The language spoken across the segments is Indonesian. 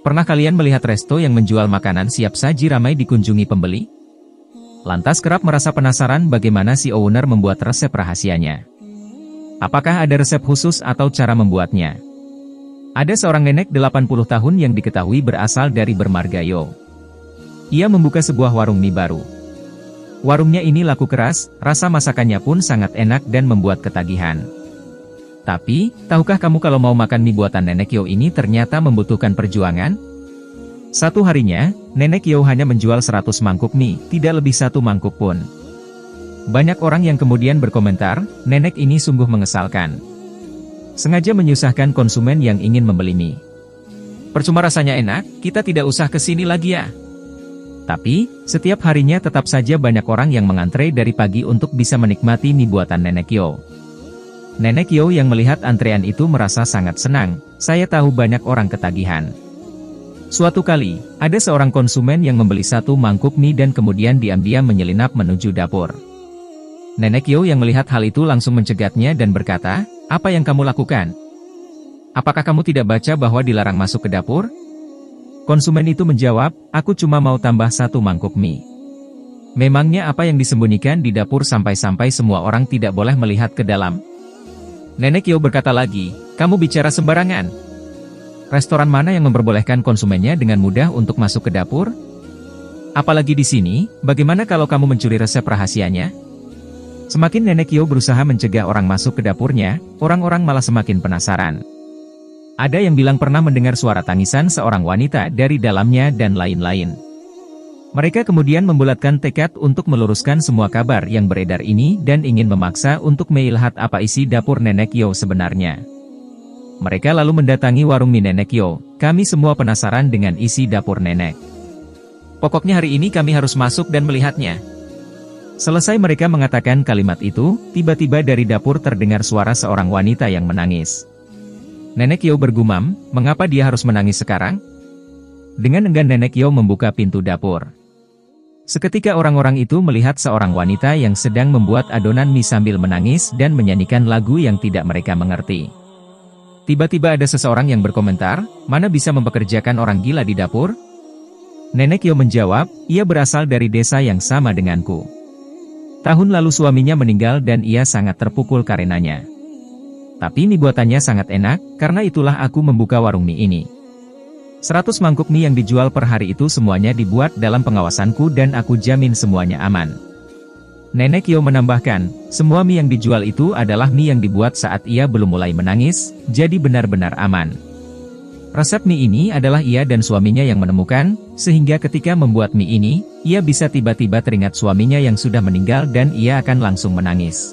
Pernah kalian melihat resto yang menjual makanan siap saji ramai dikunjungi pembeli? Lantas kerap merasa penasaran bagaimana si owner membuat resep rahasianya. Apakah ada resep khusus atau cara membuatnya? Ada seorang nenek 80 tahun yang diketahui berasal dari Bermargayo. Ia membuka sebuah warung mie baru. Warungnya ini laku keras, rasa masakannya pun sangat enak dan membuat ketagihan. Tapi, tahukah kamu kalau mau makan mie buatan Nenek Yo ini ternyata membutuhkan perjuangan? Satu harinya, Nenek Yo hanya menjual 100 mangkuk mie, tidak lebih satu mangkuk pun. Banyak orang yang kemudian berkomentar, nenek ini sungguh mengesalkan. Sengaja menyusahkan konsumen yang ingin membeli mie. Percuma rasanya enak, kita tidak usah ke sini lagi ya. Tapi, setiap harinya tetap saja banyak orang yang mengantre dari pagi untuk bisa menikmati mie buatan Nenek Yo. Nenek Yo yang melihat antrean itu merasa sangat senang, saya tahu banyak orang ketagihan. Suatu kali, ada seorang konsumen yang membeli satu mangkuk mie dan kemudian diam-diam menyelinap menuju dapur. Nenek Yo yang melihat hal itu langsung mencegatnya dan berkata, "Apa yang kamu lakukan? Apakah kamu tidak baca bahwa dilarang masuk ke dapur?" Konsumen itu menjawab, "Aku cuma mau tambah satu mangkuk mie." Memangnya apa yang disembunyikan di dapur sampai-sampai semua orang tidak boleh melihat ke dalam? Nenek Yo berkata lagi, "Kamu bicara sembarangan. Restoran mana yang memperbolehkan konsumennya dengan mudah untuk masuk ke dapur? Apalagi di sini, bagaimana kalau kamu mencuri resep rahasianya?" Semakin Nenek Yo berusaha mencegah orang masuk ke dapurnya, orang-orang malah semakin penasaran. Ada yang bilang pernah mendengar suara tangisan seorang wanita dari dalamnya dan lain-lain. Mereka kemudian membulatkan tekad untuk meluruskan semua kabar yang beredar ini dan ingin memaksa untuk melihat apa isi dapur Nenek Yo sebenarnya. Mereka lalu mendatangi warung mie Nenek Yo. "Kami semua penasaran dengan isi dapur nenek. Pokoknya hari ini kami harus masuk dan melihatnya." Selesai mereka mengatakan kalimat itu, tiba-tiba dari dapur terdengar suara seorang wanita yang menangis. Nenek Yo bergumam, "Mengapa dia harus menangis sekarang?" Dengan enggan Nenek Yo membuka pintu dapur. Seketika orang-orang itu melihat seorang wanita yang sedang membuat adonan mie sambil menangis dan menyanyikan lagu yang tidak mereka mengerti. Tiba-tiba ada seseorang yang berkomentar, "Mana bisa mempekerjakan orang gila di dapur?" Nenek Yo menjawab, "Ia berasal dari desa yang sama denganku. Tahun lalu suaminya meninggal dan ia sangat terpukul karenanya. Tapi mie buatannya sangat enak, karena itulah aku membuka warung mie ini. 100 mangkuk mie yang dijual per hari itu semuanya dibuat dalam pengawasanku dan aku jamin semuanya aman." Nenek Yo menambahkan, semua mie yang dijual itu adalah mie yang dibuat saat ia belum mulai menangis, jadi benar-benar aman. Resep mie ini adalah ia dan suaminya yang menemukan, sehingga ketika membuat mie ini, ia bisa tiba-tiba teringat suaminya yang sudah meninggal dan ia akan langsung menangis.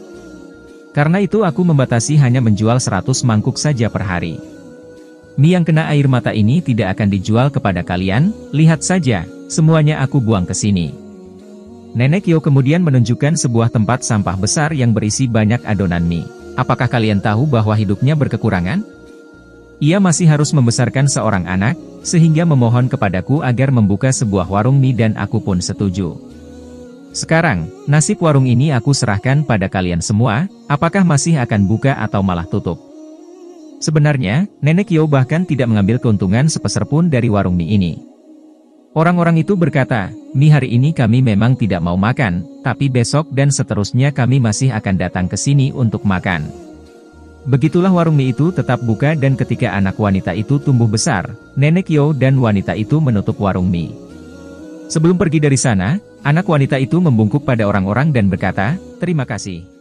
Karena itu aku membatasi hanya menjual 100 mangkuk saja per hari. Mie yang kena air mata ini tidak akan dijual kepada kalian, lihat saja, semuanya aku buang ke sini. Nenek Yo kemudian menunjukkan sebuah tempat sampah besar yang berisi banyak adonan mie. Apakah kalian tahu bahwa hidupnya berkekurangan? Ia masih harus membesarkan seorang anak, sehingga memohon kepadaku agar membuka sebuah warung mie dan aku pun setuju. Sekarang, nasib warung ini aku serahkan pada kalian semua, apakah masih akan buka atau malah tutup? Sebenarnya, Nenek Yo bahkan tidak mengambil keuntungan sepeser pun dari warung mie ini. Orang-orang itu berkata, "Mie hari ini kami memang tidak mau makan, tapi besok dan seterusnya kami masih akan datang ke sini untuk makan." Begitulah warung mie itu tetap buka dan ketika anak wanita itu tumbuh besar, Nenek Yo dan wanita itu menutup warung mie. Sebelum pergi dari sana, anak wanita itu membungkuk pada orang-orang dan berkata, "Terima kasih."